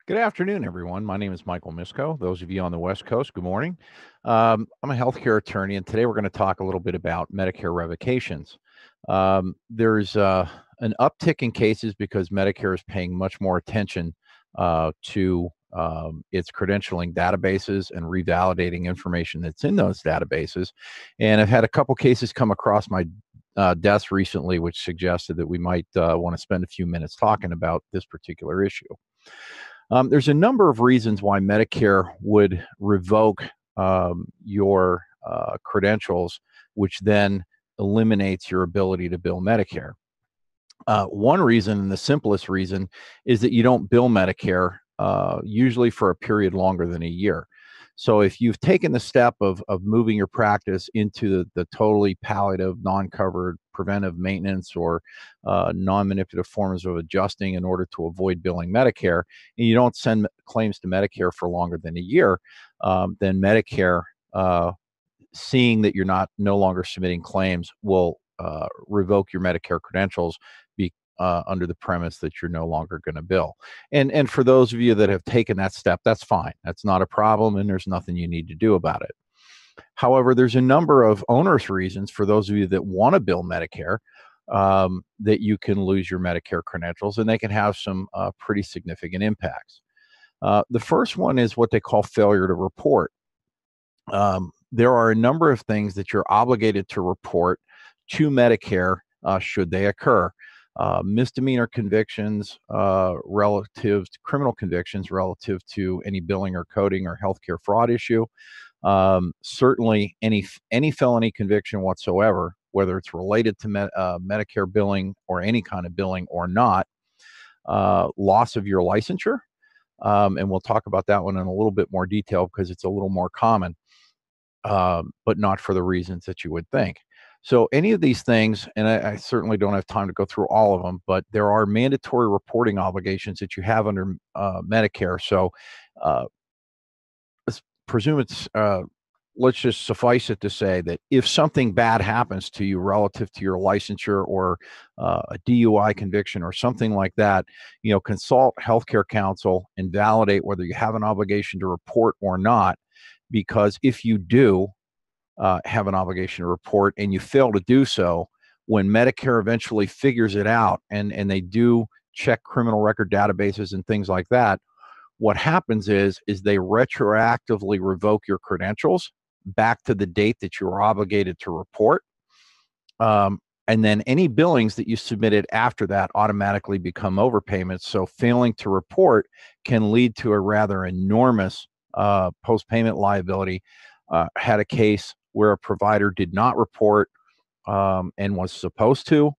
Good afternoon, everyone. My name is Michael Miscoe. Those of you on the West Coast, good morning. I'm a healthcare attorney, and today we're going to talk a little bit about Medicare revocations. There's an uptick in cases because Medicare is paying much more attention to its credentialing databases and revalidating information that's in those databases. And I've had a couple cases come across my desk recently, which suggested that we might want to spend a few minutes talking about this particular issue. There's a number of reasons why Medicare would revoke your credentials, which then eliminates your ability to bill Medicare. One reason, and the simplest reason, is that you don't bill Medicare usually for a period longer than a year. So if you've taken the step of moving your practice into the totally palliative, non-covered preventive maintenance or non-manipulative forms of adjusting in order to avoid billing Medicare, and you don't send claims to Medicare for longer than a year, then Medicare, seeing that you're no longer submitting claims, will revoke your Medicare credentials under the premise that you're no longer going to bill. And for those of you that have taken that step, that's fine. That's not a problem, and there's nothing you need to do about it. However, there's a number of onerous reasons for those of you that want to bill Medicare that you can lose your Medicare credentials, and they can have some pretty significant impacts. The first one is what they call failure to report. There are a number of things that you're obligated to report to Medicare should they occur. Misdemeanor convictions relative to criminal convictions relative to any billing or coding or healthcare fraud issue. Certainly any felony conviction whatsoever, whether it's related to Medicare billing or any kind of billing or not. Loss of your licensure, and we'll talk about that one in a little bit more detail because it's a little more common, but not for the reasons that you would think. So any of these things, and I certainly don't have time to go through all of them, but there are mandatory reporting obligations that you have under Medicare. So let's presume let's just suffice it to say that if something bad happens to you relative to your licensure or a DUI conviction or something like that, consult healthcare counsel and validate whether you have an obligation to report or not, because if you do have an obligation to report and you fail to do so, when Medicare eventually figures it out and they do check criminal record databases and things like that, what happens is they retroactively revoke your credentials back to the date that you were obligated to report. And then any billings that you submitted after that automatically become overpayments. So failing to report can lead to a rather enormous post-payment liability. Had a case where a provider did not report and was supposed to.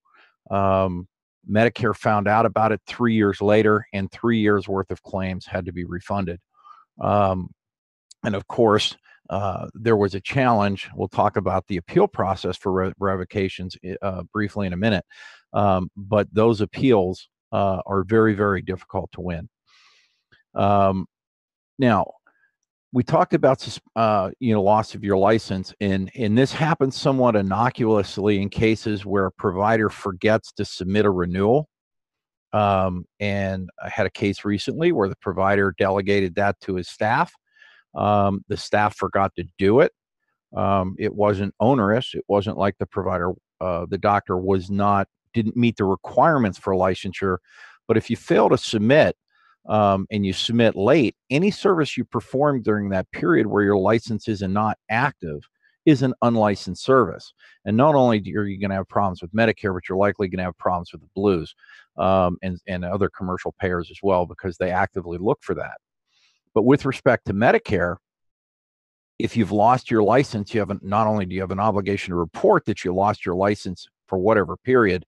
Medicare found out about it 3 years later, and 3 years worth of claims had to be refunded. And of course, there was a challenge. We'll talk about the appeal process for revocations briefly in a minute. But those appeals are very, very difficult to win. Now, we talked about loss of your license, and this happens somewhat innocuously in cases where a provider forgets to submit a renewal. And I had a case recently where the provider delegated that to his staff. The staff forgot to do it. It wasn't onerous. It wasn't like the doctor didn't meet the requirements for licensure. But if you fail to submit, and you submit late, any service you perform during that period where your license is not active is an unlicensed service. And not only are you going to have problems with Medicare, but you're likely going to have problems with the Blues and other commercial payers as well, because they actively look for that. But with respect to Medicare, if you've lost your license, not only do you have an obligation to report that you lost your license for whatever period,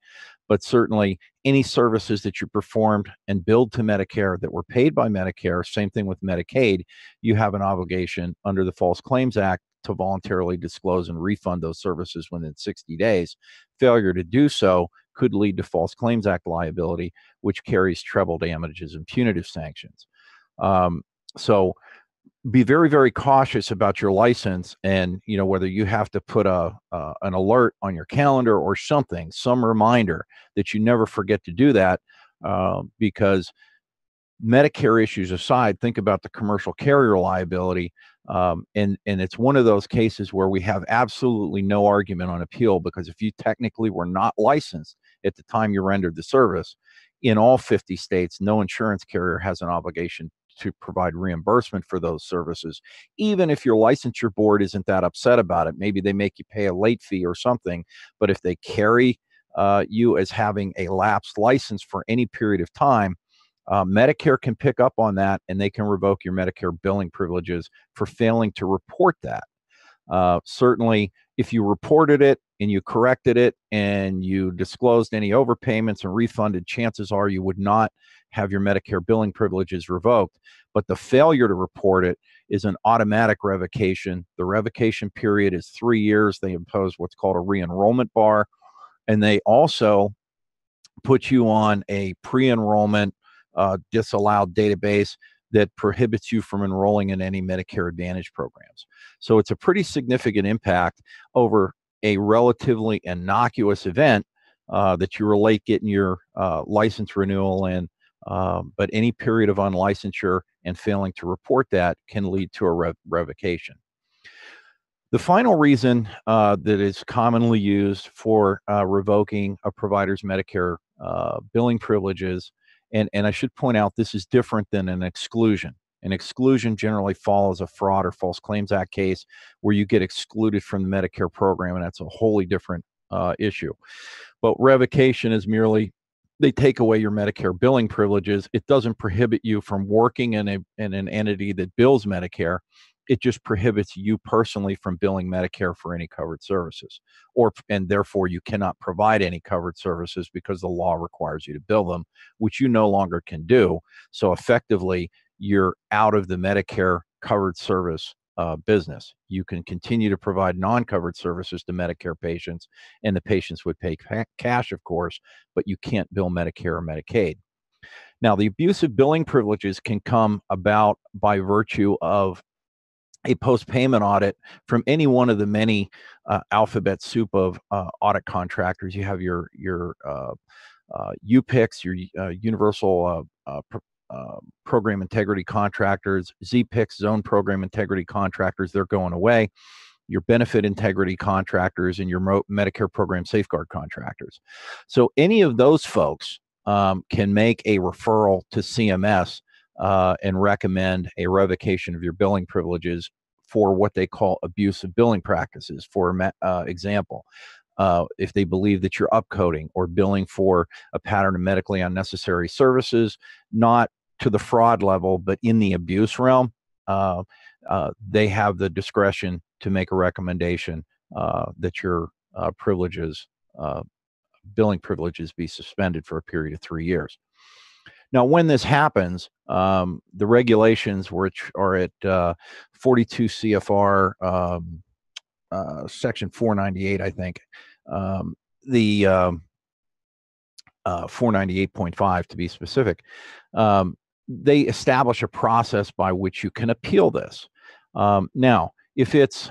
but certainly any services that you performed and billed to Medicare that were paid by Medicare, same thing with Medicaid, you have an obligation under the False Claims Act to voluntarily disclose and refund those services within 60 days. Failure to do so could lead to False Claims Act liability, which carries treble damages and punitive sanctions. So be very, very cautious about your license, and whether you have to put an alert on your calendar or some reminder that you never forget to do that, because Medicare issues aside, think about the commercial carrier liability. And it's one of those cases where we have absolutely no argument on appeal, because if you technically were not licensed at the time you rendered the service, in all 50 states, no insurance carrier has an obligation to provide reimbursement for those services, even if your licensure board isn't that upset about it. Maybe they make you pay a late fee or something, but if they carry you as having a lapsed license for any period of time, Medicare can pick up on that, and they can revoke your Medicare billing privileges for failing to report that. Certainly, if you reported it and you corrected it and you disclosed any overpayments and refunded, chances are you would not have your Medicare billing privileges revoked. But the failure to report it is an automatic revocation. The revocation period is 3 years. They impose what's called a re-enrollment bar, and they also put you on a pre-enrollment disallowed database that prohibits you from enrolling in any Medicare Advantage programs. So it's a pretty significant impact over a relatively innocuous event that you relate getting your license renewal in, but any period of unlicensure and failing to report that can lead to a revocation. The final reason that is commonly used for revoking a provider's Medicare billing privileges, and I should point out this is different than an exclusion. An exclusion generally follows a fraud or false claims act case where you get excluded from the Medicare program, and that's a wholly different issue. But revocation is merely they take away your Medicare billing privileges. It doesn't prohibit you from working in an entity that bills Medicare. It just prohibits you personally from billing Medicare for any covered services, and therefore you cannot provide any covered services because the law requires you to bill them, which you no longer can do. So effectively, you're out of the Medicare covered service business. You can continue to provide non-covered services to Medicare patients, and the patients would pay cash, of course, but you can't bill Medicare or Medicaid. Now, the abusive billing privileges can come about by virtue of a post-payment audit from any one of the many alphabet soup of audit contractors. You have your UPICs, your Universal Program Integrity Contractors, ZPICs, Zone Program Integrity Contractors, they're going away, your Benefit Integrity Contractors, and your Medicare Program Safeguard Contractors. So any of those folks can make a referral to CMS and recommend a revocation of your billing privileges for what they call abusive billing practices. For example, if they believe that you're upcoding or billing for a pattern of medically unnecessary services, not to the fraud level, but in the abuse realm, they have the discretion to make a recommendation that your billing privileges be suspended for a period of 3 years. Now, when this happens, the regulations, which are at 42 CFR section 498, I think, the 498.5 to be specific, they establish a process by which you can appeal this. Now, if it's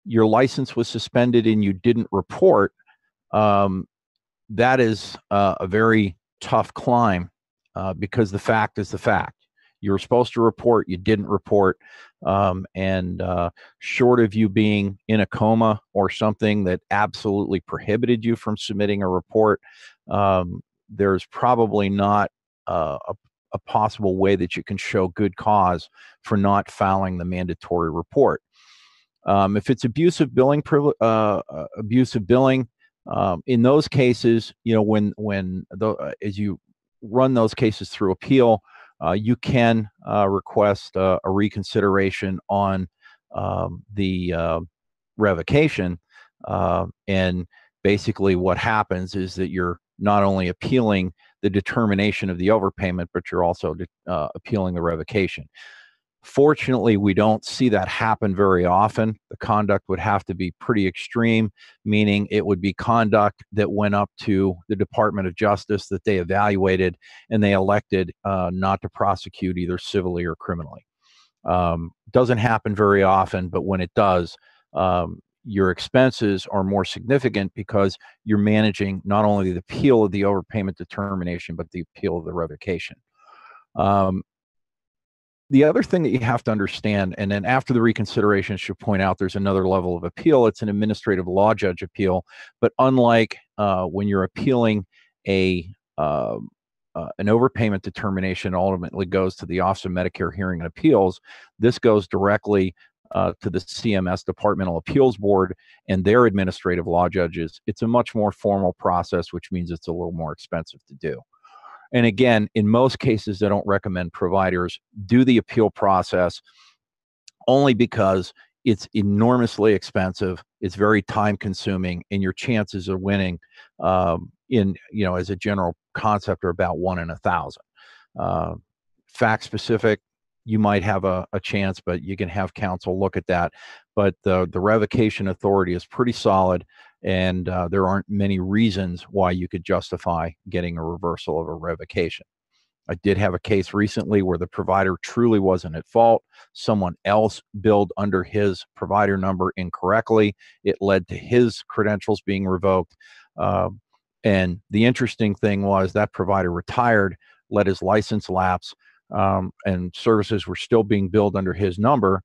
your license was suspended and you didn't report, that is a very tough climb. Because the fact is the fact. You were supposed to report, you didn't report, and short of you being in a coma or something that absolutely prohibited you from submitting a report, there's probably not a possible way that you can show good cause for not filing the mandatory report. If it's abusive billing, in those cases, you know, as you run those cases through appeal, you can request a reconsideration on the revocation. And basically what happens is that you're not only appealing the determination of the overpayment, but you're also appealing the revocation. Fortunately, we don't see that happen very often. The conduct would have to be pretty extreme, meaning it would be conduct that went up to the Department of Justice that they evaluated, and they elected not to prosecute either civilly or criminally. Doesn't happen very often, but when it does, your expenses are more significant because you're managing not only the appeal of the overpayment determination, but the appeal of the revocation. The other thing that you have to understand, and then after the reconsideration, I should point out there's another level of appeal. It's an administrative law judge appeal, but unlike when you're appealing an overpayment determination, ultimately goes to the Office of Medicare Hearing and Appeals. This goes directly to the CMS Departmental Appeals Board and their administrative law judges. It's a much more formal process, which means it's a little more expensive to do. And again, in most cases, I don't recommend providers do the appeal process only because it's enormously expensive, it's very time consuming, and your chances of winning as a general concept are about 1 in 1,000. Fact specific, you might have a chance, but you can have counsel look at that. But the revocation authority is pretty solid, and there aren't many reasons why you could justify getting a reversal of a revocation. I did have a case recently where the provider truly wasn't at fault. Someone else billed under his provider number incorrectly. It led to his credentials being revoked. And the interesting thing was that provider retired, let his license lapse, and services were still being billed under his number.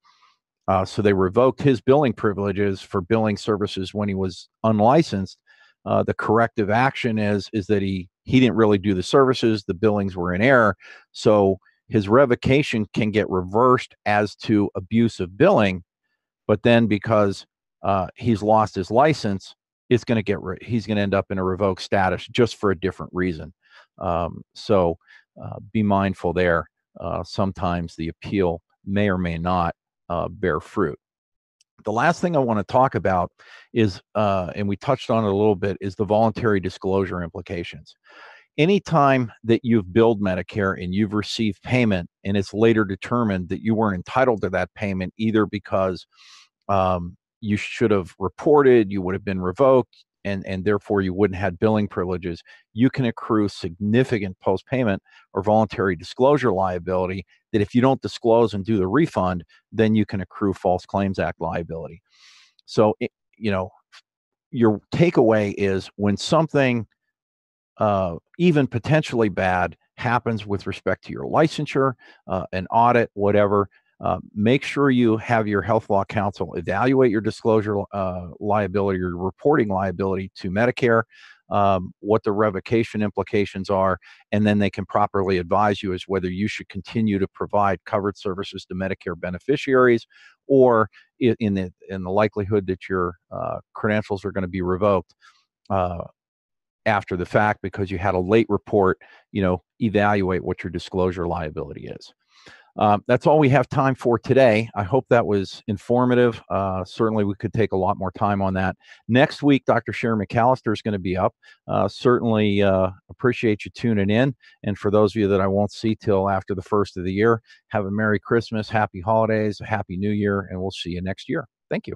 So they revoked his billing privileges for billing services when he was unlicensed. The corrective action is that he didn't really do the services. The billings were in error. So his revocation can get reversed as to abuse of billing, but then because he's lost his license, it's going to he's going to end up in a revoked status just for a different reason. So be mindful there. Sometimes the appeal may or may not bear fruit. The last thing I want to talk about is, and we touched on it a little bit, is the voluntary disclosure implications. Anytime that you've billed Medicare and you've received payment and it's later determined that you weren't entitled to that payment, either because you should have reported, you would have been revoked, and therefore you wouldn't have billing privileges, you can accrue significant post-payment or voluntary disclosure liability that if you don't disclose and do the refund, then you can accrue False Claims Act liability. So, your takeaway is when something even potentially bad happens with respect to your licensure, an audit, whatever, make sure you have your health law counsel evaluate your disclosure liability or reporting liability to Medicare, what the revocation implications are, and then they can properly advise you as whether you should continue to provide covered services to Medicare beneficiaries, or in the likelihood that your credentials are going to be revoked after the fact because you had a late report, evaluate what your disclosure liability is. That's all we have time for today. I hope that was informative. Certainly, we could take a lot more time on that. Next week, Dr. Sharon McAllister is going to be up. Certainly appreciate you tuning in. And for those of you that I won't see till after the first of the year, have a Merry Christmas, Happy Holidays, a Happy New Year, and we'll see you next year. Thank you.